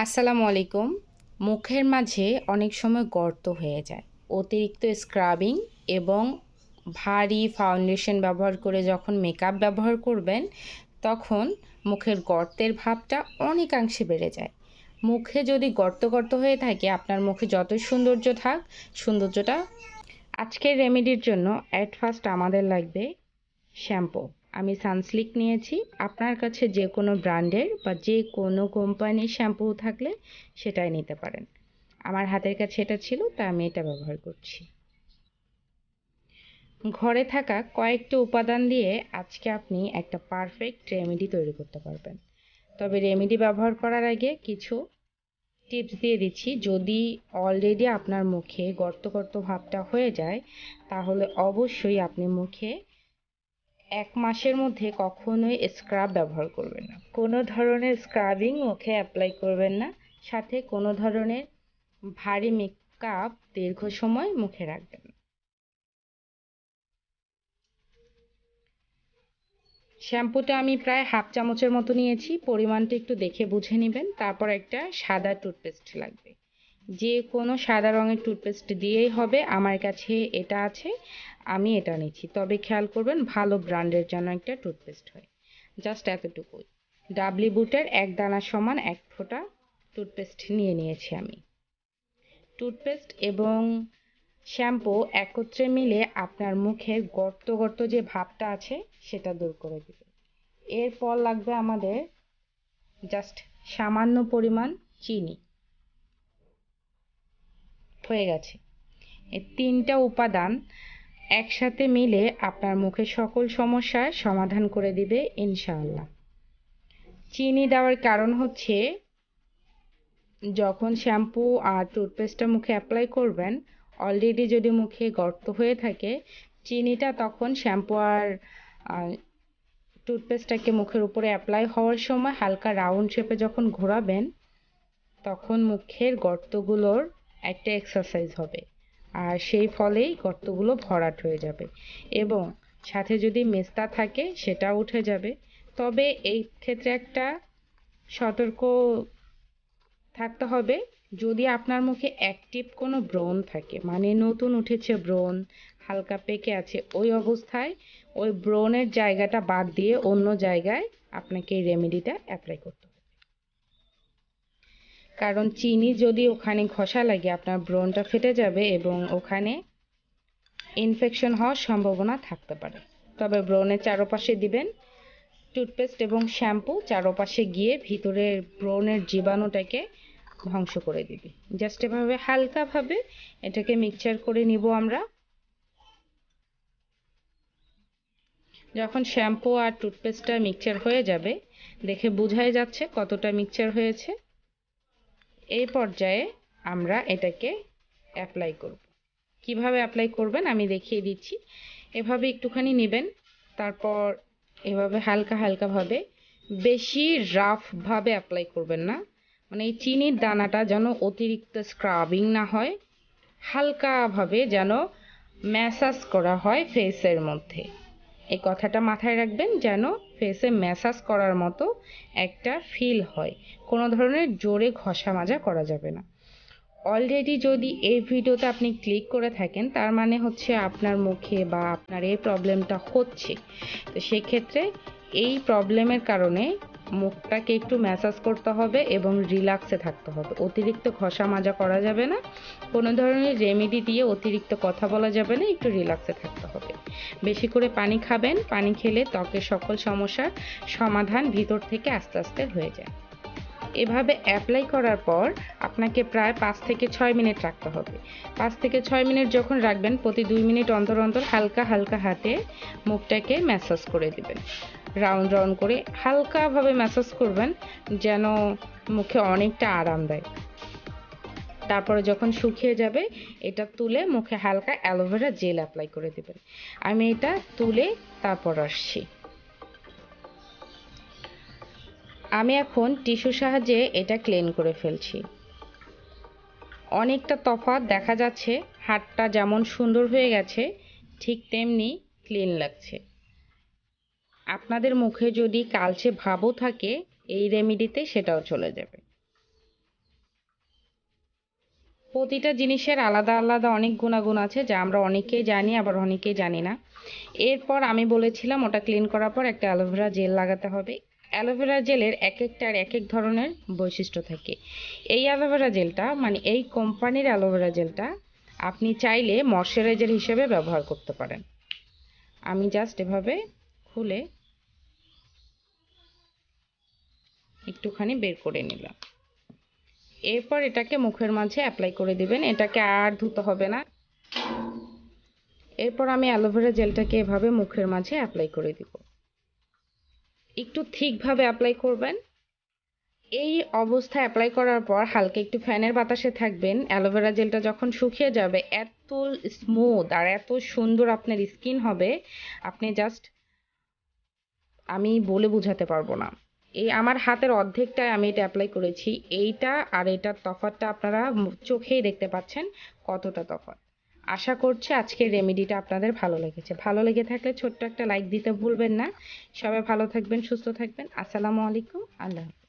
আসসালামু আলাইকুম। মুখের মাঝে অনেক সময় গর্ত হয়ে যায়। অতিরিক্ত স্ক্রাবিং এবং ভারী ফাউন্ডেশন ব্যবহার করে যখন মেকআপ ব্যবহার করবেন, তখন মুখের গর্তের ভাবটা অনেকাংশে বেড়ে যায়। মুখে যদি গর্ত হয়ে থাকে, আপনার মুখে যতই সৌন্দর্য থাক, সৌন্দর্যটা আজকের রেমেডির জন্য অ্যাট ফার্স্ট আমাদের লাগবে শ্যাম্পু। আমি সানসিল্ক নিয়েছি। আপনার কাছে যে কোনো ব্র্যান্ডের বা যে কোনো কোম্পানির শ্যাম্পু থাকলে সেটাই নিতে পারেন। আমার হাতের কাছে এটা ছিল, তাই আমি এটা ব্যবহার করছি। ঘরে থাকা কয়েকটা উপাদান দিয়ে আজকে আপনি একটা পারফেক্ট রেমেডি তৈরি করতে পারবেন। তবে রেমেডি ব্যবহার করার আগে কিছু টিপস দিয়ে দিচ্ছি। যদি অলরেডি আপনার মুখে গর্ত ভাবটা হয়ে যায়, তাহলে অবশ্যই আপনি মুখে ১ মাসের মধ্যে কখনোই স্ক্রাব ব্যবহার করবেন না। কোনো ধরনের স্ক্রাবিং মুখে অ্যাপ্লাই করবেন না। সাথে কোনো ধরনের ভারী মেকআপ দীর্ঘ সময় মুখে রাখবেন না। শ্যাম্পুটা আমি প্রায় হাফ চামচের মতো নিয়েছি। পরিমাণটা একটু দেখে বুঝে নেবেন। তারপর একটা সাদা টুথপেস্ট লাগবে। যে কোনো সাদা রঙের টুথপেস্ট দিয়েই হবে। আমার কাছে এটা আছে, আমি এটা নিচ্ছি। তবে খেয়াল করবেন ভালো ব্র্যান্ডের যেন একটা টুথপেস্ট হয়। জাস্ট এতটুকুই। ডাবলি বুটের ১ দানা সমান ১ ফোঁটা টুথপেস্ট নিয়ে নিয়েছি আমি। টুথপেস্ট এবং শ্যাম্পু একত্রে মিলে আপনার মুখের গর্ত যে ভাবটা আছে সেটা দূর করে দিবে। এরপর লাগবে আমাদের জাস্ট সামান্য পরিমাণ চিনি। হয়ে গেছে। এই ৩টা উপাদান একসাথে মিলে আপনার মুখের সকল সমস্যার সমাধান করে দিবে ইনশাআল্লাহ। চিনি দেওয়ার কারণ হচ্ছে, যখন শ্যাম্পু আর টুথপেস্টটা মুখে অ্যাপ্লাই করবেন, অলরেডি যদি মুখে গর্ত হয়ে থাকে, চিনিটা তখন শ্যাম্পু আর টুথপেস্টটাকে মুখের উপরে অ্যাপ্লাই হওয়ার সময় হালকা রাউন্ড শেপে যখন ঘোরাবেন, তখন মুখের গর্তগুলোর একটা এক্সারসাইজ হবে। আর সেই ফলেই গর্তগুলো ভরাট হয়ে যাবে এবং সাথে যদি মেস্তা থাকে সেটাও উঠে যাবে। তবে এই ক্ষেত্রে একটা সতর্ক থাকতে হবে। যদি আপনার মুখে অ্যাক্টিভ কোনো ব্রণ থাকে, মানে নতুন উঠেছে ব্রণ, হালকা পেকে আছে, ওই অবস্থায় ওই ব্রণের জায়গাটা বাদ দিয়ে অন্য জায়গায় আপনাকে এই রেমেডিটা অ্যাপ্লাই করতে হবে। কারণ চিনি যদি ওখানে ঘষা লাগে, আপনার ব্রণটা ফেটে যাবে এবং ওখানে ইনফেকশন হওয়ার সম্ভাবনা থাকতে পারে। তবে ব্রণের চারপাশে দিবেন টুথপেস্ট এবং শ্যাম্পু, চারপাশে গিয়ে ভিতরের ব্রণের জীবাণুটাকে ধ্বংস করে দিবে। জাস্ট এভাবে হালকাভাবে এটাকে মিক্সচার করে নিব আমরা। যখন শ্যাম্পু আর টুথপেস্টটা মিক্সচার হয়ে যাবে, দেখে বোঝাই যাচ্ছে কতটা মিক্সচার হয়েছে। এই পর্যায়ে আমরা এটাকে অ্যাপ্লাই করব। কিভাবে অ্যাপ্লাই করবেন আমি দেখিয়ে দিচ্ছি। এভাবে একটুখানি নেবেন, তারপর এভাবে হালকাভাবে, বেশি রাফভাবে অ্যাপ্লাই করবেন না। মানে এই চিনির দানাটা যেন অতিরিক্ত স্ক্রাবিং না হয়, হালকাভাবে যেন ম্যাসাজ করা হয় ফেসের মধ্যে। এই কথাটা মাথায় রাখবেন, যেন ফেসে ম্যাসাজ করার মতো একটা ফিল হয়। কোনো ধরনের জোরে ঘষা মাজা করা যাবে না। অলরেডি যদি এই ভিডিওতে আপনি ক্লিক করে থাকেন, তার মানে হচ্ছে আপনার মুখে বা আপনার এই প্রবলেমটা হচ্ছে। তো সেক্ষেত্রে এই প্রবলেমের কারণে মুখটাকে একটু ম্যাসাজ করতে হবে এবং রিল্যাক্সে থাকতে হবে। অতিরিক্ত ঘষা মাজা করা যাবে না, কোনো ধরনের রেমেডি দিয়ে অতিরিক্ত কথা বলা যাবে না, একটু রিল্যাক্সে থাকতে হবে। বেশি করে পানি খাবেন। পানি খেলে ত্বকের সকল সমস্যার সমাধান ভিতর থেকে আস্তে হয়ে যায়। এভাবে অ্যাপ্লাই করার পর আপনাকে প্রায় ৫ থেকে ৬ মিনিট রাখতে হবে। ৫ থেকে ৬ মিনিট যখন রাখবেন, প্রতি ২ মিনিট অন্তর হালকা হাতে মুখটাকে ম্যাসাজ করে দিবেন। রাউন্ড করে হালকাভাবে ম্যাসাজ করবেন, যেন মুখে অনেকটা আরাম দেয়। তারপরে যখন শুকিয়ে যাবে, এটা তুলে মুখে হালকা অ্যালোভেরা জেল অ্যাপ্লাই করে দিবেন। আমি এটা তুলে তারপর আসছি। আমি এখন টিস্যুর সাহায্যে এটা ক্লিন করে ফেলছি। অনেকটা তফাৎ দেখা যাচ্ছে। হাতটা যেমন সুন্দর হয়ে গেছে, ঠিক তেমনি ক্লিন লাগছে। আপনাদের মুখে যদি কালচে ভাবও থাকে, এই রেমেডিতে সেটাও চলে যাবে। প্রতিটা জিনিসের আলাদা আলাদা অনেক গুণাগুণ আছে, যা আমরা অনেকেই জানি আবার অনেকেই জানি না। এরপর আমি বলেছিলাম ওটা ক্লিন করার পর একটা অ্যালোভেরা জেল লাগাতে হবে। অ্যালোভেরা জেলের এক একটার এক এক ধরনের বৈশিষ্ট্য থাকে। এই অ্যালোভেরা জেলটা মানে এই কোম্পানির অ্যালোভেরা জেলটা আপনি চাইলে ময়শ্চারাইজার হিসেবে ব্যবহার করতে পারেন। আমি জাস্ট এভাবে খুলে একটুখানি বের করে নিলাম। এরপর এটাকে মুখের মাঝে অ্যাপ্লাই করে দিবেন, এটাকে আর ধুতে হবে না। এরপর আমি অ্যালোভেরা জেলটাকে এভাবে মুখের মাঝে অ্যাপ্লাই করে দিব। একটু থিকভাবে অ্যাপ্লাই করবেন। এই অবস্থায় অ্যাপ্লাই করার পর হালকা একটু ফ্যানের বাতাসে থাকবেন। অ্যালোভেরা জেলটা যখন শুকিয়ে যাবে এত স্মুথ আর এত সুন্দর আপনার স্কিন হবে, আপনি জাস্ট আমি বলে বোঝাতে পারবো না। এই আমার হাতের অর্ধেকটায় আমি এটা অ্যাপ্লাই করেছি। এইটা আর এটার তফাৎটা আপনারা চোখেই দেখতে পাচ্ছেন কতটা তফাৎ। আশা করছি আজকের রেমেডিটা আপনাদের ভালো লেগেছে। ভালো লেগে থাকলে ছোট্ট একটা লাইক দিতে ভুলবেন না। সবাই ভালো থাকবেন, সুস্থ থাকবেন। আসসালামু আলাইকুম। আল্লাহ হাফেজ।